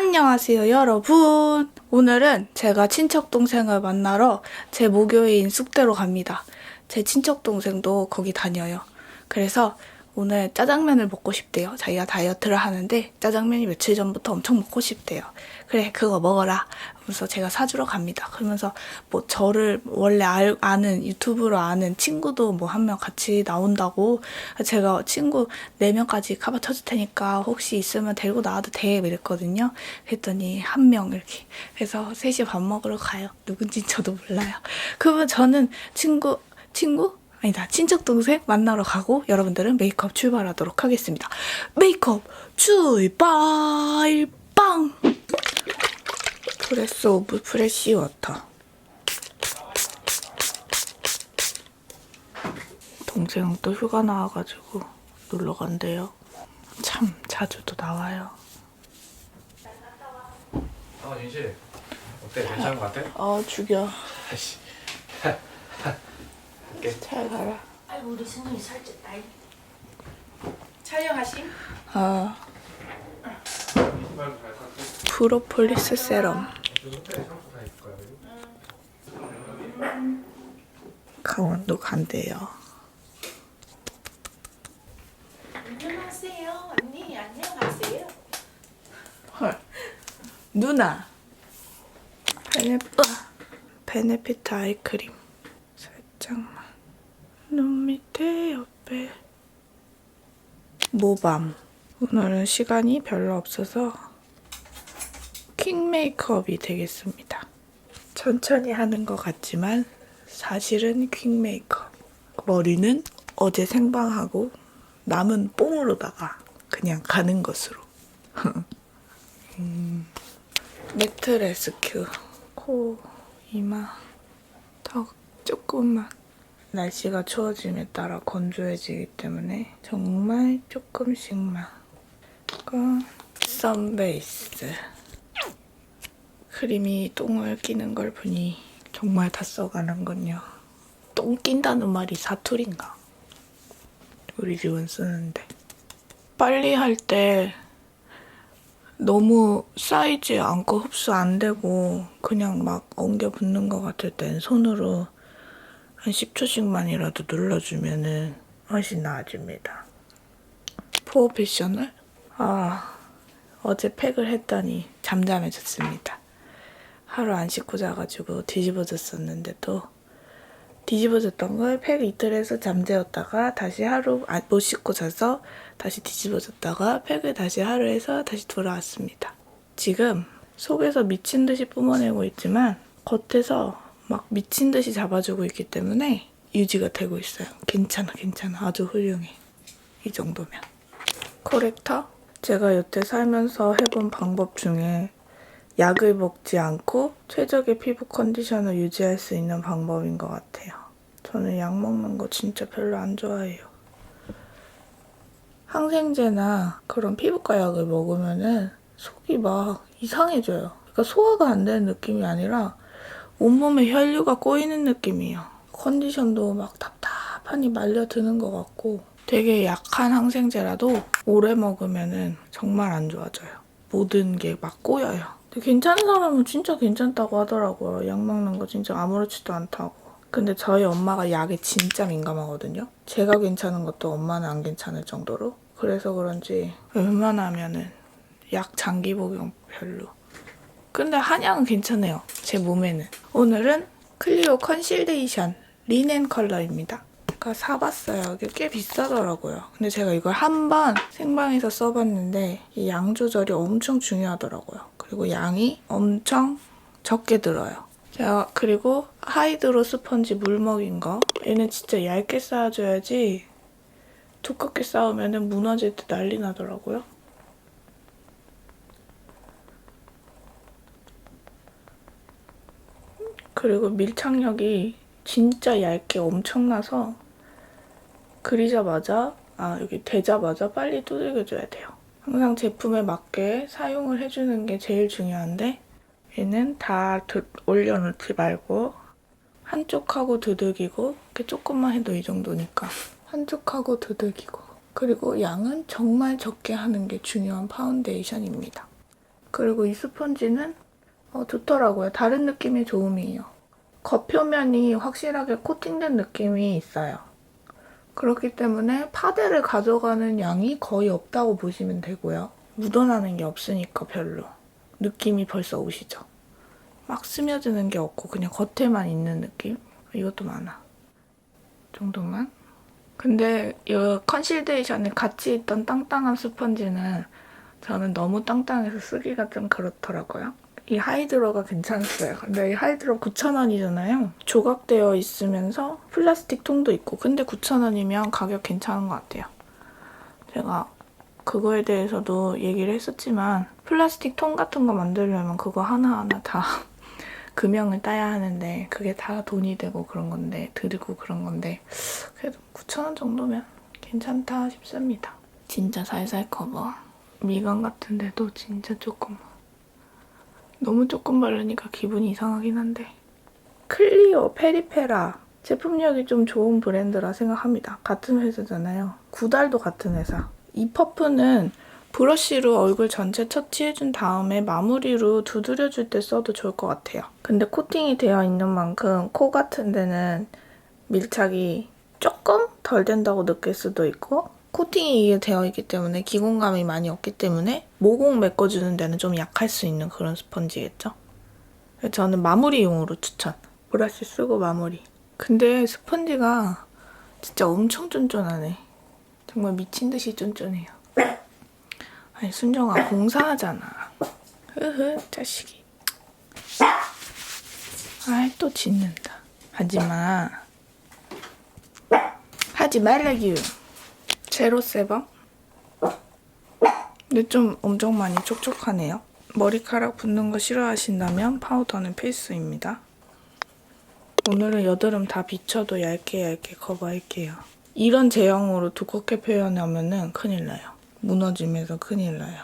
안녕하세요 여러분. 오늘은 제가 친척동생을 만나러 제 모교인 쑥대로 갑니다. 제 친척동생도 거기 다녀요. 그래서 오늘 짜장면을 먹고 싶대요. 자기가 다이어트를 하는데 짜장면이 며칠 전부터 엄청 먹고 싶대요. 그래 그거 먹어라 하면서 제가 사주러 갑니다. 그러면서 뭐 저를 원래 아는 유튜브로 아는 친구도 뭐 한 명 같이 나온다고, 제가 친구 4명까지 카바 쳐줄 테니까 혹시 있으면 데리고 나와도 돼 이랬거든요. 그랬더니 한 명 이렇게 해서 셋이 밥 먹으러 가요. 누군지 저도 몰라요. 그러면 저는 친구? 아니다, 친척 동생 만나러 가고 여러분들은 메이크업 출발하도록 하겠습니다. 메이크업 출발 빵! 프레스 오브 프레시 워터. 동생은 또 휴가 나와가지고 놀러 간대요. 참 자주도 나와요. 윤실 어때? 괜찮은 것 같아? 죽여. 아이씨. 잘 가라. 아이고 우리 승훈이 살쪘다. 촬영하심? 프로폴리스 세럼. 강원도 간대요. 안녕하세요. 언니 안녕하세요. 헐. 누나. 베네피트 아이크림. 살짝만. 눈 밑에 옆에. 모밤. 오늘은 시간이 별로 없어서 킹 메이크업이 되겠습니다. 천천히 하는 것 같지만 사실은 킹 메이크업. 머리는 어제 생방하고 남은 뽕으로다가 그냥 가는 것으로. 매트 레스큐. 코, 이마, 턱 조금만. 날씨가 추워짐에 따라 건조해지기 때문에 정말 조금씩만. 그리고 선베이스. 크림이 똥을 끼는 걸 보니 정말 다 써가는군요. 똥 낀다는 말이 사투리인가? 우리 집은 쓰는데. 빨리 할 때 너무 쌓이지 않고 흡수 안 되고 그냥 막 엉겨 붙는 것 같을 땐 손으로 한 10초씩만이라도 눌러주면은 훨씬 나아집니다. 프로페셔널? 어제 팩을 했더니 잠잠해졌습니다. 하루 안 씻고 자가지고 뒤집어졌었는데 또 뒤집어졌던 걸 팩 이틀 해서 잠재웠다가 다시 하루 못 씻고 자서 다시 뒤집어졌다가 팩을 다시 하루 해서 다시 돌아왔습니다. 지금 속에서 미친 듯이 뿜어내고 있지만 겉에서 막 미친 듯이 잡아주고 있기 때문에 유지가 되고 있어요. 괜찮아. 아주 훌륭해. 이 정도면. 코렉터? 제가 여태 살면서 해본 방법 중에 약을 먹지 않고 최적의 피부 컨디션을 유지할 수 있는 방법인 것 같아요. 저는 약 먹는 거 진짜 별로 안 좋아해요. 항생제나 그런 피부과 약을 먹으면은 속이 막 이상해져요. 그러니까 소화가 안 되는 느낌이 아니라 온몸에 혈류가 꼬이는 느낌이에요. 컨디션도 막 답답하니 말려드는 것 같고, 되게 약한 항생제라도 오래 먹으면은 정말 안 좋아져요. 모든 게 막 꼬여요. 근데 괜찮은 사람은 진짜 괜찮다고 하더라고요. 약 먹는 거 진짜 아무렇지도 않다고. 근데 저희 엄마가 약에 진짜 민감하거든요. 제가 괜찮은 것도 엄마는 안 괜찮을 정도로. 그래서 그런지 웬만하면은 약 장기 복용 별로. 근데 한약은 괜찮아요. 제 몸에는. 오늘은 클리오 컨실레이션 리넨 컬러입니다. 그러니까 사봤어요. 이게 꽤 비싸더라고요. 근데 제가 이걸 한 번 생방에서 써봤는데 이 양 조절이 엄청 중요하더라고요. 그리고 양이 엄청 적게 들어요. 제가 그리고 하이드로 스펀지 물먹인 거. 얘는 진짜 얇게 쌓아줘야지 두껍게 쌓으면 무너질 때 난리 나더라고요. 그리고 밀착력이 진짜 얇게 엄청나서 그리자마자 여기 대자마자 빨리 두들겨줘야 돼요. 항상 제품에 맞게 사용을 해주는 게 제일 중요한데 얘는 다 올려놓지 말고 한쪽하고 두들기고 이렇게 조금만 해도 이 정도니까 한쪽하고 두들기고, 그리고 양은 정말 적게 하는 게 중요한 파운데이션입니다. 그리고 이 스펀지는 좋더라고요. 다른 느낌의 좋음이에요. 겉표면이 확실하게 코팅된 느낌이 있어요. 그렇기 때문에 파데를 가져가는 양이 거의 없다고 보시면 되고요. 묻어나는 게 없으니까 별로. 느낌이 벌써 오시죠? 막 스며드는 게 없고 그냥 겉에만 있는 느낌? 이것도 많아. 정도만. 근데 이 컨실데이션에 같이 있던 땅땅한 스펀지는 저는 너무 땅땅해서 쓰기가 좀 그렇더라고요. 이 하이드로가 괜찮았어요. 근데 이 하이드로 9,000원이잖아요. 조각되어 있으면서 플라스틱 통도 있고 근데 9,000원이면 가격 괜찮은 것 같아요. 제가 그거에 대해서도 얘기를 했었지만 플라스틱 통 같은 거 만들려면 그거 하나하나 다 금형을 따야 하는데 그게 다 돈이 되고 그런 건데 들고 그런 건데 그래도 9,000원 정도면 괜찮다 싶습니다. 진짜 살살 커버. 미간 같은데도 진짜 조금. 너무 조금 바르니까 기분이 이상하긴 한데. 클리오 페리페라. 제품력이 좀 좋은 브랜드라 생각합니다. 같은 회사잖아요. 구달도 같은 회사. 이 퍼프는 브러쉬로 얼굴 전체 터치해준 다음에 마무리로 두드려줄 때 써도 좋을 것 같아요. 근데 코팅이 되어 있는 만큼 코 같은 데는 밀착이 조금 덜 된다고 느낄 수도 있고 코팅이 되어 있기 때문에 기공감이 많이 없기 때문에 모공 메꿔주는 데는 좀 약할 수 있는 그런 스펀지겠죠? 그래서 저는 마무리용으로 추천. 브러쉬 쓰고 마무리. 근데 스펀지가 진짜 엄청 쫀쫀하네. 정말 미친 듯이 쫀쫀해요. 아니 순정아 공사하잖아. 흐흐 자식이. 아이 또 짖는다. 하지마. 하지 말라규. 제로 세범. 근데 좀 엄청 많이 촉촉하네요. 머리카락 붙는 거 싫어하신다면 파우더는 필수입니다. 오늘은 여드름 다 비춰도 얇게 커버할게요. 이런 제형으로 두껍게 표현하면은 큰일 나요. 무너지면서 큰일 나요.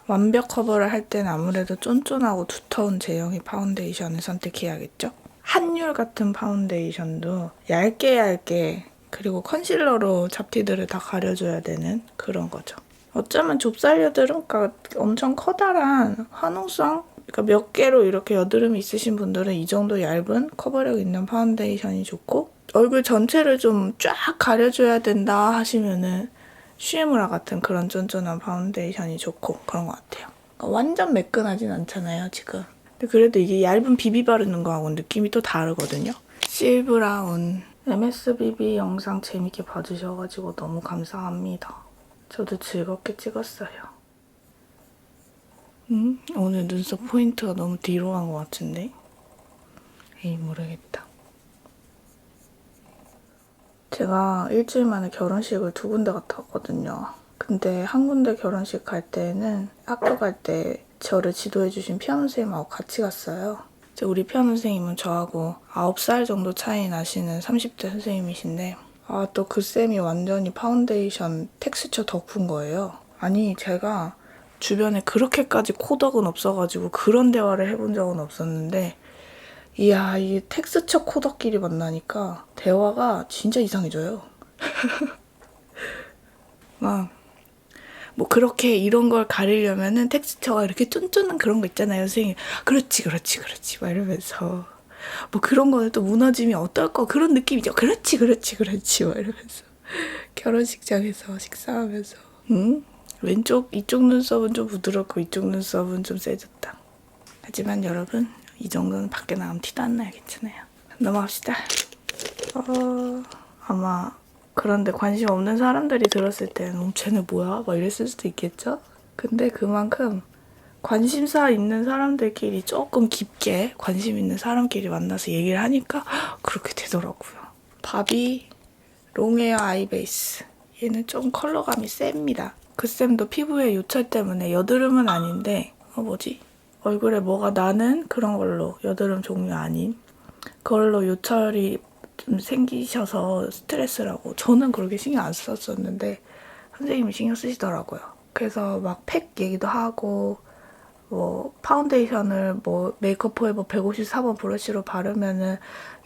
완벽 커버를 할 땐 아무래도 쫀쫀하고 두터운 제형의 파운데이션을 선택해야겠죠? 한율 같은 파운데이션도 얇게 그리고 컨실러로 잡티들을 다 가려줘야 되는 그런 거죠. 어쩌면 좁쌀 여드름가 엄청 커다란 화농성? 그러니까 몇 개로 이렇게 여드름이 있으신 분들은 이 정도 얇은 커버력 있는 파운데이션이 좋고 얼굴 전체를 좀 쫙 가려줘야 된다 하시면은 쉬에무라 같은 그런 쫀쫀한 파운데이션이 좋고 그런 것 같아요. 그러니까 완전 매끈하진 않잖아요, 지금. 근데 그래도 이게 얇은 비비 바르는 거하고 느낌이 또 다르거든요. 실브라운 MSBB 영상 재밌게 봐주셔가지고 너무 감사합니다. 저도 즐겁게 찍었어요. 오늘 눈썹 포인트가 너무 뒤로 간 것 같은데? 에이 모르겠다. 제가 일주일 만에 결혼식을 2군데 갔다 왔거든요. 근데 한 군데 결혼식 갈 때는 학교 갈 때 저를 지도해주신 피아노 선생님하고 같이 갔어요. 우리 피아노 선생님은 저하고 9살 정도 차이 나시는 30대 선생님이신데 또 그 쌤이 완전히 파운데이션 텍스처 덕후인 거예요. 아니 제가 주변에 그렇게까지 코덕은 없어가지고 그런 대화를 해본 적은 없었는데 이야, 이 텍스처 코덕끼리 만나니까 대화가 진짜 이상해져요. 막, 뭐 그렇게 이런 걸 가리려면은 텍스처가 이렇게 쫀쫀한 그런 거 있잖아요, 선생님. 그렇지. 막 이러면서. 뭐 그런 거는 또 무너짐이 어떨 거 그런 느낌이죠. 그렇지. 막 이러면서. 결혼식장에서 식사하면서. 이쪽 눈썹은 좀 부드럽고 이쪽 눈썹은 좀 세졌다. 하지만 여러분, 이 정도는 밖에 나가면 티도 안 나요. 괜찮아요. 넘어갑시다. 아마 그런데 관심 없는 사람들이 들었을 때는 쟤네 뭐야? 막 이랬을 수도 있겠죠? 근데 그만큼 관심사 있는 사람들끼리 조금 깊게 관심 있는 사람끼리 만나서 얘기를 하니까 그렇게 되더라고요. 바비 롱헤어 아이베이스. 얘는 좀 컬러감이 셉니다. 그 쌤도 피부에 요철 때문에 여드름은 아닌데 얼굴에 뭐가 나는 그런 걸로 여드름 종류 아닌 그걸로 요철이 좀 생기셔서 스트레스라고 저는 그렇게 신경 안 썼었는데 선생님이 신경 쓰시더라고요. 그래서 막 팩 얘기도 하고 뭐 파운데이션을 뭐 메이크업 포에버 154번 브러쉬로 바르면은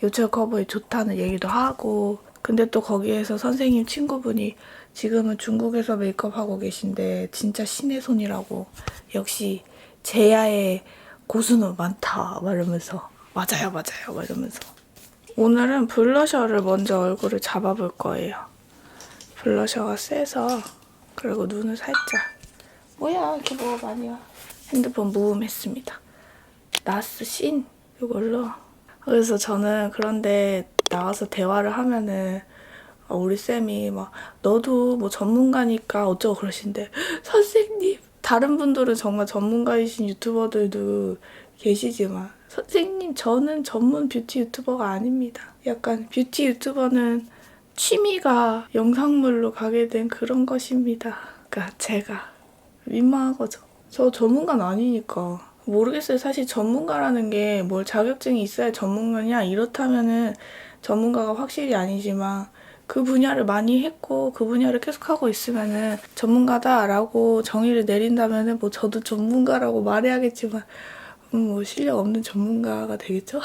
요철 커버에 좋다는 얘기도 하고 근데 또 거기에서 선생님 친구분이 지금은 중국에서 메이크업 하고 계신데 진짜 신의 손이라고 역시 제야의 고수는 많다 막 이러면서 맞아요 막 이러면서 오늘은 블러셔를 먼저 얼굴을 잡아볼 거예요. 블러셔가 세서 그리고 눈을 살짝 뭐야 이렇게 뭐가 많이 와. 핸드폰 무음했습니다. 나스 신 이걸로. 그래서 저는 그런데 나가서 대화를 하면은 우리 쌤이 막 너도 뭐 전문가니까 어쩌고 그러신데 선생님 다른 분들은 정말 전문가이신 유튜버들도 계시지만 선생님 저는 전문 뷰티 유튜버가 아닙니다. 약간 뷰티 유튜버는 취미가 영상물로 가게 된 그런 것입니다. 그러니까 제가 민망한 거죠. 저 전문가는 아니니까. 모르겠어요. 사실 전문가라는 게 뭘 자격증이 있어야 전문가냐 이렇다면은 전문가가 확실히 아니지만 그 분야를 많이 했고 그 분야를 계속하고 있으면은 전문가다라고 정의를 내린다면은 뭐 저도 전문가라고 말해야겠지만 뭐 실력 없는 전문가가 되겠죠?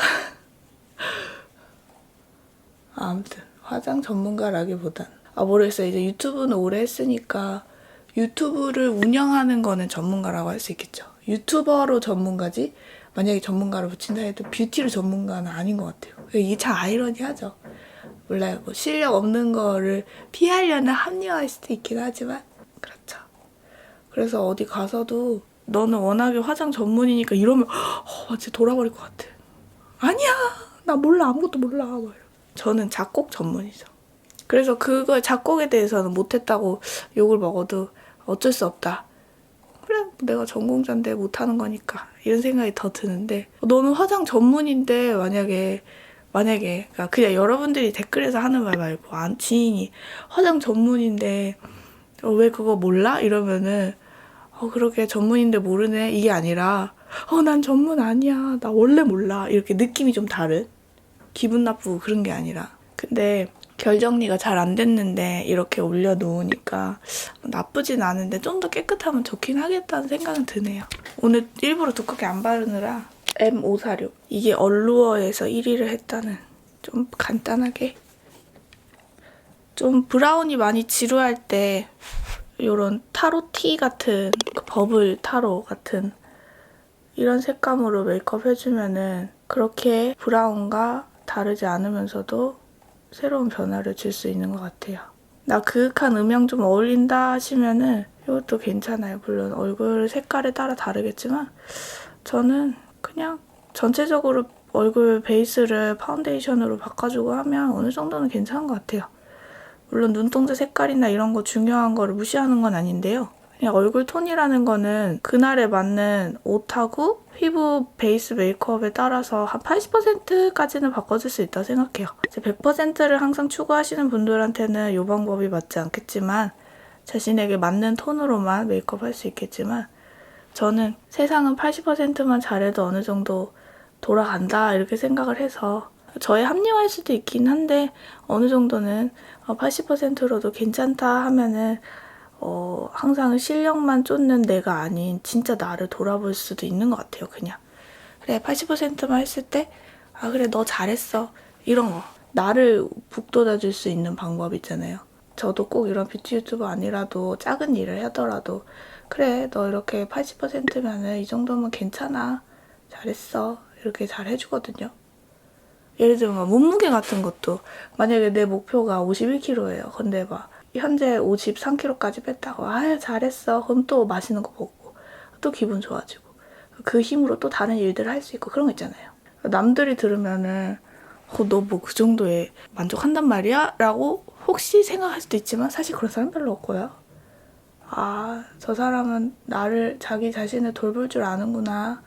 아무튼 화장 전문가라기보단 모르겠어요. 이제 유튜브는 오래 했으니까 유튜브를 운영하는 거는 전문가라고 할 수 있겠죠. 유튜버로 전문가지 만약에 전문가를 붙인다 해도 뷰티로 전문가는 아닌 것 같아요. 이게 참 아이러니하죠. 몰라요. 뭐 실력 없는 거를 피하려는 합리화일 수도 있긴 하지만 그렇죠. 그래서 어디 가서도 너는 워낙에 화장 전문이니까 이러면 진짜 돌아버릴 것 같아. 아니야 나 몰라 아무것도 몰라. 막 저는 작곡 전문이죠. 그래서 그걸 작곡에 대해서는 못했다고 욕을 먹어도 어쩔 수 없다. 그래 내가 전공자인데 못하는 거니까 이런 생각이 더 드는데 너는 화장 전문인데 만약에 그러니까 그냥 여러분들이 댓글에서 하는 말 말고 지인이 화장 전문인데 왜 그거 몰라? 이러면은 그러게 전문인데 모르네 이게 아니라 난 전문 아니야 나 원래 몰라 이렇게 느낌이 좀 다른 기분 나쁘고 그런 게 아니라 근데 결 정리가 잘 안 됐는데 이렇게 올려놓으니까 나쁘진 않은데 좀 더 깨끗하면 좋긴 하겠다는 생각은 드네요. 오늘 일부러 두껍게 안 바르느라 M546 이게 얼루어에서 1위를 했다는 좀 간단하게 좀 브라운이 많이 지루할 때 이런 타로티 같은 버블 타로 같은 이런 색감으로 메이크업 해주면은 그렇게 브라운과 다르지 않으면서도 새로운 변화를 줄 수 있는 것 같아요. 나 그윽한 음영 좀 어울린다 하시면은 이것도 괜찮아요. 물론 얼굴 색깔에 따라 다르겠지만 저는 그냥 전체적으로 얼굴 베이스를 파운데이션으로 바꿔주고 하면 어느 정도는 괜찮은 것 같아요. 물론 눈동자 색깔이나 이런 거 중요한 거를 무시하는 건 아닌데요. 그냥 얼굴 톤이라는 거는 그날에 맞는 옷하고 피부 베이스 메이크업에 따라서 한 80%까지는 바꿔줄 수 있다고 생각해요. 100%를 항상 추구하시는 분들한테는 이 방법이 맞지 않겠지만 자신에게 맞는 톤으로만 메이크업 할 수 있겠지만 저는 세상은 80%만 잘해도 어느 정도 돌아간다 이렇게 생각을 해서 저의 합리화일 수도 있긴 한데 어느 정도는 80%로도 괜찮다 하면은 항상 실력만 쫓는 내가 아닌 진짜 나를 돌아볼 수도 있는 것 같아요. 그냥 그래 80%만 했을 때 그래 너 잘했어 이런 거 나를 북돋아줄 수 있는 방법 있잖아요. 저도 꼭 이런 뷰티 유튜버 아니라도 작은 일을 하더라도 그래 너 이렇게 80%면은 이 정도면 괜찮아 잘했어 이렇게 잘 해주거든요. 예를 들면 몸무게 같은 것도 만약에 내 목표가 51kg예요. 근데 막 현재 53kg까지 뺐다고 잘했어. 그럼 또 맛있는 거 먹고 또 기분 좋아지고 그 힘으로 또 다른 일들을 할 수 있고 그런 거 있잖아요. 남들이 들으면은 너 뭐 그 정도에 만족한단 말이야? 라고 혹시 생각할 수도 있지만 사실 그런 사람 별로 없고요. 저 사람은 나를 자기 자신을 돌볼 줄 아는구나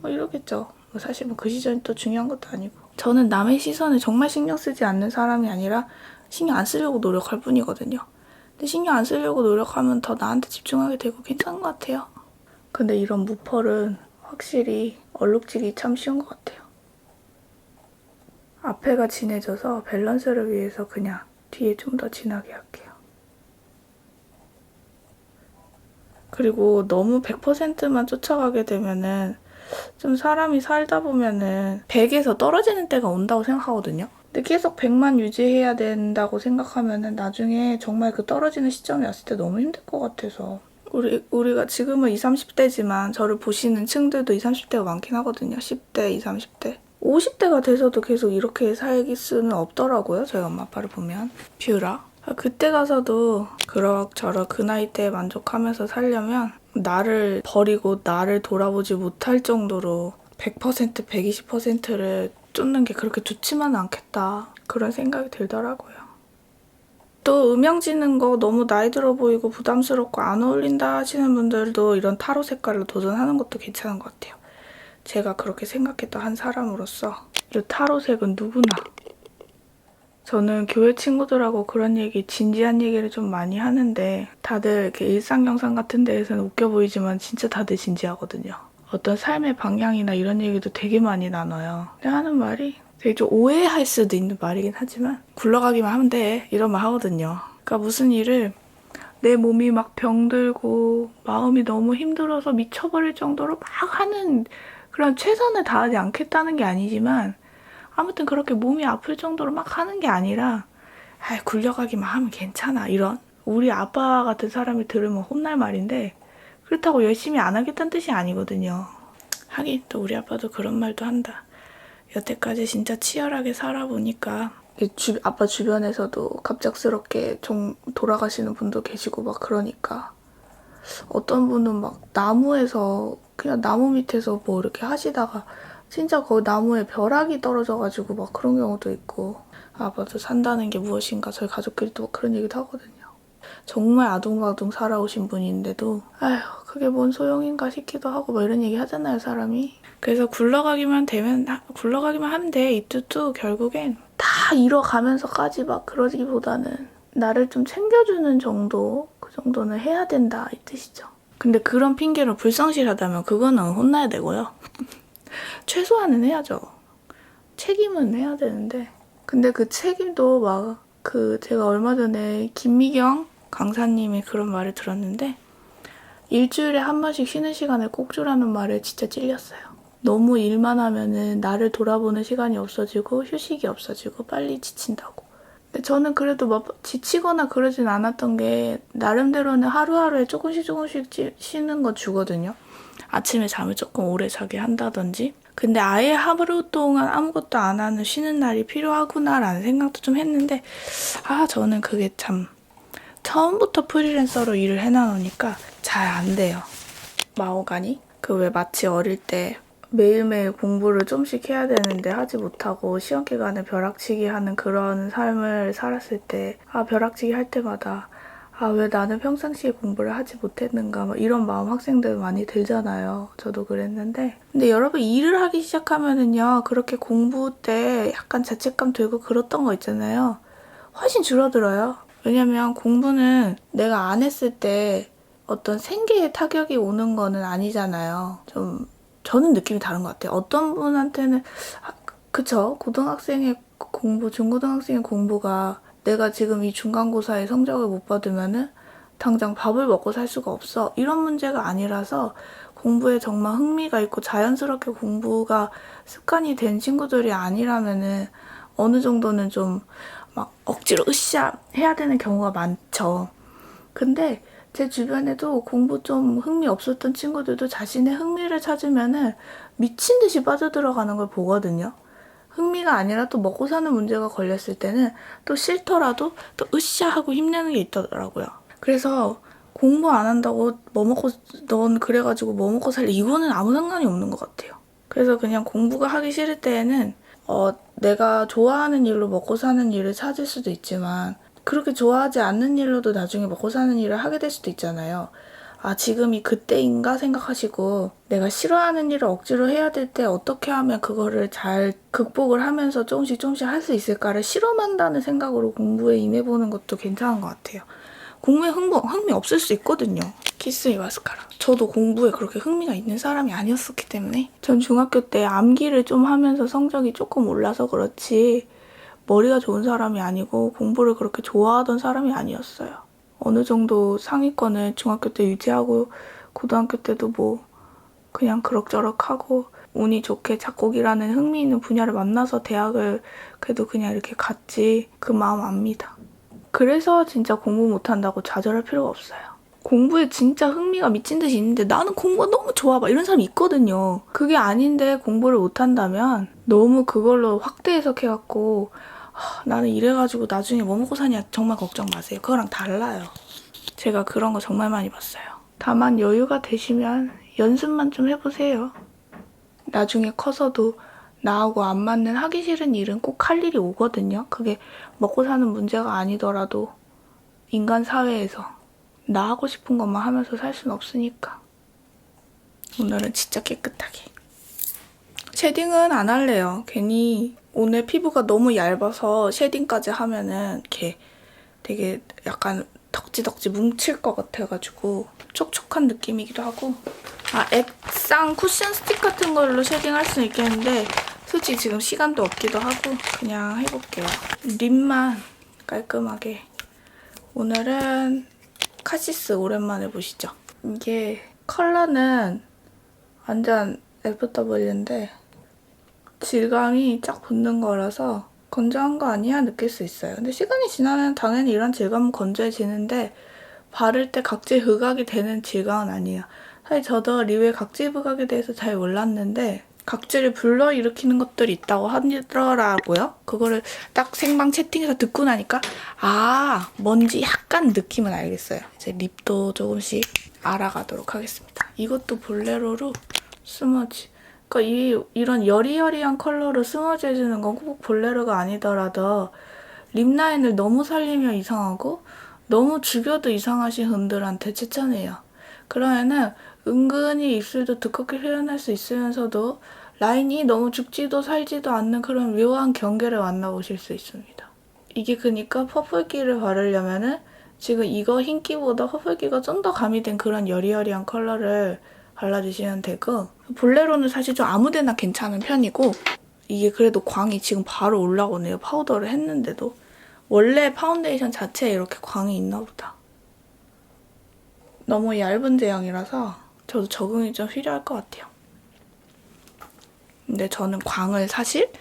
이러겠죠. 사실 그 시절이 또 중요한 것도 아니고 저는 남의 시선을 정말 신경 쓰지 않는 사람이 아니라 신경 안 쓰려고 노력할 뿐이거든요. 근데 신경 안 쓰려고 노력하면 더 나한테 집중하게 되고 괜찮은 것 같아요. 근데 이런 무펄은 확실히 얼룩지기 참 쉬운 것 같아요. 앞에가 진해져서 밸런스를 위해서 그냥 뒤에 좀 더 진하게 할게요. 그리고 너무 100%만 쫓아가게 되면은 좀 사람이 살다 보면은 100에서 떨어지는 때가 온다고 생각하거든요. 근데 계속 100만 유지해야 된다고 생각하면은 나중에 정말 그 떨어지는 시점이 왔을 때 너무 힘들 것 같아서 우리가 지금은 20, 30대지만 저를 보시는 층들도 20, 30대가 많긴 하거든요. 10대, 20, 30대. 50대가 돼서도 계속 이렇게 살기 수는 없더라고요. 저희 엄마 아빠를 보면. 뷰라. 그때 가서도 그럭저럭 그 나이 때에 만족하면서 살려면 나를 버리고 나를 돌아보지 못할 정도로 100%, 120%를 쫓는 게 그렇게 좋지만은 않겠다. 그런 생각이 들더라고요. 또 음영 지는 거 너무 나이 들어 보이고 부담스럽고 안 어울린다 하시는 분들도 이런 타로 색깔로 도전하는 것도 괜찮은 것 같아요. 제가 그렇게 생각했던 한 사람으로서 이 타로색은 누구나 저는 교회 친구들하고 그런 얘기, 진지한 얘기를 좀 많이 하는데 다들 이렇게 일상 영상 같은 데에서는 웃겨 보이지만 진짜 다들 진지하거든요. 어떤 삶의 방향이나 이런 얘기도 되게 많이 나눠요. 근데 하는 말이 되게 좀 오해할 수도 있는 말이긴 하지만 굴러가기만 하면 돼 이런 말 하거든요. 그러니까 무슨 일을 내 몸이 막 병들고 마음이 너무 힘들어서 미쳐버릴 정도로 막 하는 그런 최선을 다하지 않겠다는 게 아니지만 아무튼 그렇게 몸이 아플 정도로 막 하는 게 아니라 굴려가기만 하면 괜찮아 이런 우리 아빠 같은 사람이 들으면 혼날 말인데 그렇다고 열심히 안 하겠다는 뜻이 아니거든요. 하긴 또 우리 아빠도 그런 말도 한다. 여태까지 진짜 치열하게 살아보니까 아빠 주변에서도 갑작스럽게 좀 돌아가시는 분도 계시고 막 그러니까 어떤 분은 막 나무에서 그냥 나무 밑에서 뭐 이렇게 하시다가 진짜 거기 나무에 벼락이 떨어져가지고 막 그런 경우도 있고 아빠도 산다는 게 무엇인가 저희 가족끼리도 그런 얘기도 하거든요. 정말 아둥바둥 살아오신 분인데도 아휴 그게 뭔 소용인가 싶기도 하고 뭐 이런 얘기 하잖아요 사람이. 그래서 굴러가기만 하면 돼 이 뜻도 결국엔 다 잃어가면서까지 막 그러기보다는 나를 좀 챙겨주는 정도 그 정도는 해야 된다 이 뜻이죠. 근데 그런 핑계로 불성실하다면 그거는 혼나야 되고요. 최소한은 해야죠. 책임은 해야 되는데 근데 그 책임도 막 제가 얼마 전에 김미경 강사님의 그런 말을 들었는데 일주일에 한 번씩 쉬는 시간을 꼭 주라는 말에 진짜 찔렸어요. 너무 일만 하면은 나를 돌아보는 시간이 없어지고 휴식이 없어지고 빨리 지친다고. 근데 저는 그래도 막 지치거나 그러진 않았던 게 나름대로는 하루하루에 조금씩 쉬는 거 주거든요. 아침에 잠을 조금 오래 자게 한다든지. 근데 아예 하루 동안 아무것도 안 하는 쉬는 날이 필요하구나라는 생각도 좀 했는데 저는 그게 참 처음부터 프리랜서로 일을 해놔놓으니까 잘 안 돼요. 마오가니? 왜 마치 어릴 때 매일매일 공부를 좀씩 해야 되는데 하지 못하고 시험 기간에 벼락치기 하는 그런 삶을 살았을 때 벼락치기 할 때마다 왜 나는 평상시에 공부를 하지 못했는가 막 이런 마음 학생들 많이 들잖아요. 저도 그랬는데 근데 여러분 일을 하기 시작하면은요 그렇게 공부 때 약간 죄책감 들고 그랬던 거 있잖아요. 훨씬 줄어들어요. 왜냐면 공부는 내가 안 했을 때 어떤 생계에 타격이 오는 거는 아니잖아요. 저는 느낌이 다른 것 같아요. 어떤 분한테는 그쵸? 고등학생의 공부, 중고등학생의 공부가 내가 지금 이 중간고사에 성적을 못 받으면은 당장 밥을 먹고 살 수가 없어. 이런 문제가 아니라서 공부에 정말 흥미가 있고 자연스럽게 공부가 습관이 된 친구들이 아니라면은 어느 정도는 좀 막 억지로 으쌰 해야 되는 경우가 많죠. 근데 제 주변에도 공부 좀 흥미 없었던 친구들도 자신의 흥미를 찾으면은 미친 듯이 빠져들어가는 걸 보거든요. 흥미가 아니라 또 먹고 사는 문제가 걸렸을 때는 또 싫더라도 또 으쌰 하고 힘내는 게 있더라고요. 그래서 공부 안 한다고 넌 그래가지고 뭐 먹고 살래 이거는 아무 상관이 없는 것 같아요. 그래서 그냥 공부가 하기 싫을 때에는 내가 좋아하는 일로 먹고 사는 일을 찾을 수도 있지만 그렇게 좋아하지 않는 일로도 나중에 먹고 사는 일을 하게 될 수도 있잖아요. 지금이 그때인가 생각하시고 내가 싫어하는 일을 억지로 해야 될 때 어떻게 하면 그거를 잘 극복을 하면서 조금씩 할 수 있을까를 실험한다는 생각으로 공부에 임해보는 것도 괜찮은 것 같아요. 공부에 흥미 없을 수 있거든요. 키스이 마스카라. 저도 공부에 그렇게 흥미가 있는 사람이 아니었었기 때문에 전 중학교 때 암기를 좀 하면서 성적이 조금 올라서 그렇지 머리가 좋은 사람이 아니고 공부를 그렇게 좋아하던 사람이 아니었어요. 어느 정도 상위권을 중학교 때 유지하고 고등학교 때도 뭐 그냥 그럭저럭 하고 운이 좋게 작곡이라는 흥미 있는 분야를 만나서 대학을 그래도 그냥 이렇게 갔지 그 마음 압니다. 그래서 진짜 공부 못한다고 좌절할 필요가 없어요. 공부에 진짜 흥미가 미친 듯이 있는데 나는 공부가 너무 좋아 막 이런 사람이 있거든요. 그게 아닌데 공부를 못한다면 너무 그걸로 확대 해석해갖고 나는 이래가지고 나중에 뭐 먹고 사냐 정말 걱정 마세요. 그거랑 달라요. 제가 그런 거 정말 많이 봤어요. 다만 여유가 되시면 연습만 좀 해보세요. 나중에 커서도 나하고 안 맞는 하기 싫은 일은 꼭 할 일이 오거든요. 그게 먹고 사는 문제가 아니더라도 인간 사회에서 나 하고 싶은 것만 하면서 살 순 없으니까. 오늘은 진짜 깨끗하게. 쉐딩은 안 할래요. 괜히 오늘 피부가 너무 얇아서 쉐딩까지 하면은 이렇게 되게 약간 덕지덕지 뭉칠 것 같아가지고 촉촉한 느낌이기도 하고. 액상 쿠션 스틱 같은 걸로 쉐딩할 수는 있겠는데 솔직히 지금 시간도 없기도 하고 그냥 해볼게요. 립만 깔끔하게. 오늘은 카시스 오랜만에 보시죠. 이게 컬러는 완전 FW인데 질감이 쫙 붙는 거라서 건조한 거 아니야 느낄 수 있어요. 근데 시간이 지나면 당연히 이런 질감은 건조해지는데 바를 때 각질 부각이 되는 질감은 아니에요. 사실 저도 립의 각질 부각에 대해서 잘 몰랐는데 각질을 불러일으키는 것들이 있다고 하더라고요. 그거를 딱 생방 채팅에서 듣고 나니까 뭔지 약간 느낌은 알겠어요. 이제 립도 조금씩 알아가도록 하겠습니다. 이것도 볼레로로 스머지. 그러니까 이런 여리여리한 컬러로 스머지 해주는 건 꼭 볼레로가 아니더라도 립 라인을 너무 살리면 이상하고 너무 죽여도 이상하신 분들한테 추천해요. 그러면은 은근히 입술도 두껍게 표현할 수 있으면서도 라인이 너무 죽지도 살지도 않는 그런 묘한 경계를 만나보실 수 있습니다. 이게 그니까 퍼플기를 바르려면은 지금 이거 흰기보다 퍼플기가 좀 더 가미된 그런 여리여리한 컬러를 발라주시면 되고, 볼레로는 사실 좀 아무데나 괜찮은 편이고 이게 그래도 광이 지금 바로 올라오네요. 파우더를 했는데도. 원래 파운데이션 자체에 이렇게 광이 있나 보다. 너무 얇은 제형이라서 저도 적응이 좀 필요할 것 같아요. 근데 저는 광을 사실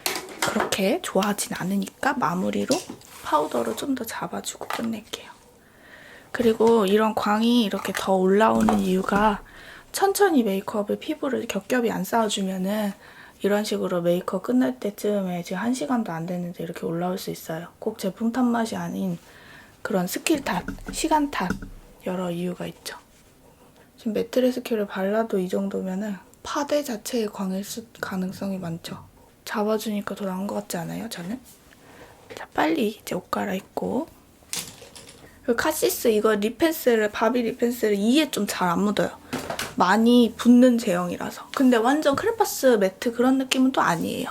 그렇게 좋아하진 않으니까 마무리로 파우더로 좀 더 잡아주고 끝낼게요. 그리고 이런 광이 이렇게 더 올라오는 이유가 천천히 메이크업을 피부를 겹겹이 안 쌓아주면은 이런 식으로 메이크업 끝날 때쯤에 지금 1시간도 안 됐는데 이렇게 올라올 수 있어요. 꼭 제품 탓 맛이 아닌 그런 스킬 탓, 시간 탓 여러 이유가 있죠. 지금 매트리스 큐를 발라도 이 정도면은 파데 자체의 광일 가능성이 많죠. 잡아주니까 더 나은 것 같지 않아요, 저는? 자, 빨리 이제 옷 갈아입고. 그리고 카시스 이거 립펜슬을, 바비 립펜슬을 이에 좀 잘 안 묻어요. 많이 붙는 제형이라서. 근데 완전 크레파스 매트 그런 느낌은 또 아니에요.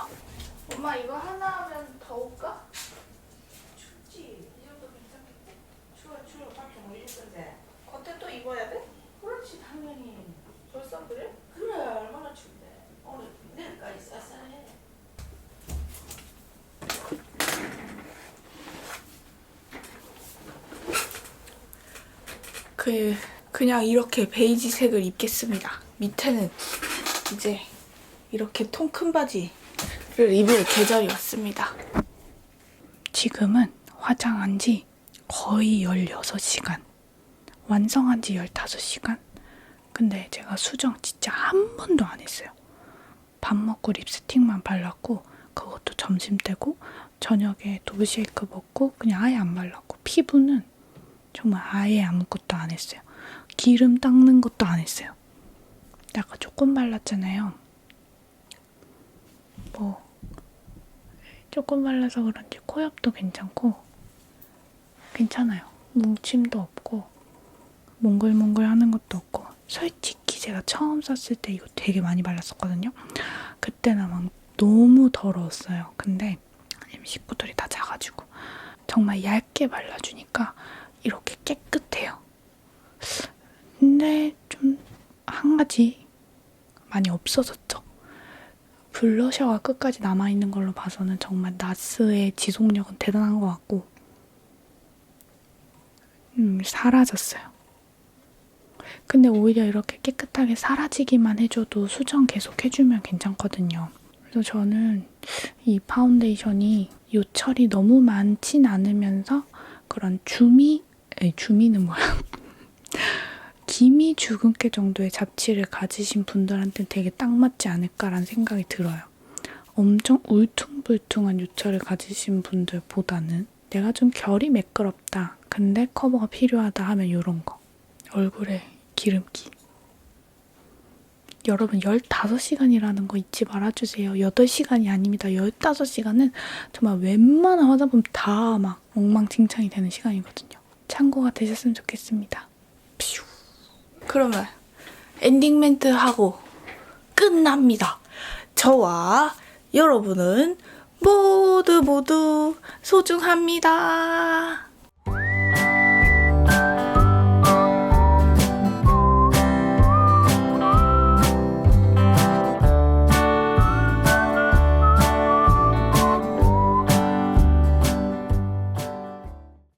엄마 이거 하나 하면 더울까? 춥지. 이 정도 괜찮겠지? 추워 밖에 못 입을 건데. 겉에 또 입어야 돼? 그렇지 당연히. 벌써 그래? 그래 얼마나 춥대. 오늘 내일까지 쌀쌀해. 그냥 이렇게 베이지색을 입겠습니다. 밑에는 이제 이렇게 통 큰 바지를 입을 계절이 왔습니다. 지금은 화장한 지 거의 16시간, 완성한 지 15시간. 근데 제가 수정 진짜 한 번도 안 했어요. 밥 먹고 립스틱만 발랐고 그것도 점심때고 저녁에 도브쉐이크 먹고 그냥 아예 안 발랐고 피부는 정말 아예 아무것도 안 했어요. 기름 닦는 것도 안 했어요. 아까 조금 발랐잖아요. 조금 발라서 그런지 코옆도 괜찮고 괜찮아요. 뭉침도 없고 몽글몽글 하는 것도 없고. 솔직히 제가 처음 썼을 때 이거 되게 많이 발랐었거든요. 그때는 막 너무 더러웠어요. 근데 식구들이 다 자가지고 정말 얇게 발라주니까 이렇게 깨끗해요. 근데 좀 한 가지 많이 없어졌죠. 블러셔가 끝까지 남아있는 걸로 봐서는 정말 나스의 지속력은 대단한 것 같고 사라졌어요. 근데 오히려 이렇게 깨끗하게 사라지기만 해줘도 수정 계속 해주면 괜찮거든요. 그래서 저는 이 파운데이션이 요철이 너무 많진 않으면서 그런 주미는 뭐야? 김이 주근깨 정도의 잡티를 가지신 분들한테는 되게 딱 맞지 않을까라는 생각이 들어요. 엄청 울퉁불퉁한 유철을 가지신 분들보다는 내가 좀 결이 매끄럽다. 근데 커버가 필요하다 하면 이런 거. 얼굴에 기름기. 여러분 15시간이라는 거 잊지 말아주세요. 8시간이 아닙니다. 15시간은 정말 웬만한 화장품 다 막 엉망진창이 되는 시간이거든요. 참고가 되셨으면 좋겠습니다. 퓨. 그러면 엔딩 멘트 하고 끝납니다. 저와 여러분은 모두 소중합니다.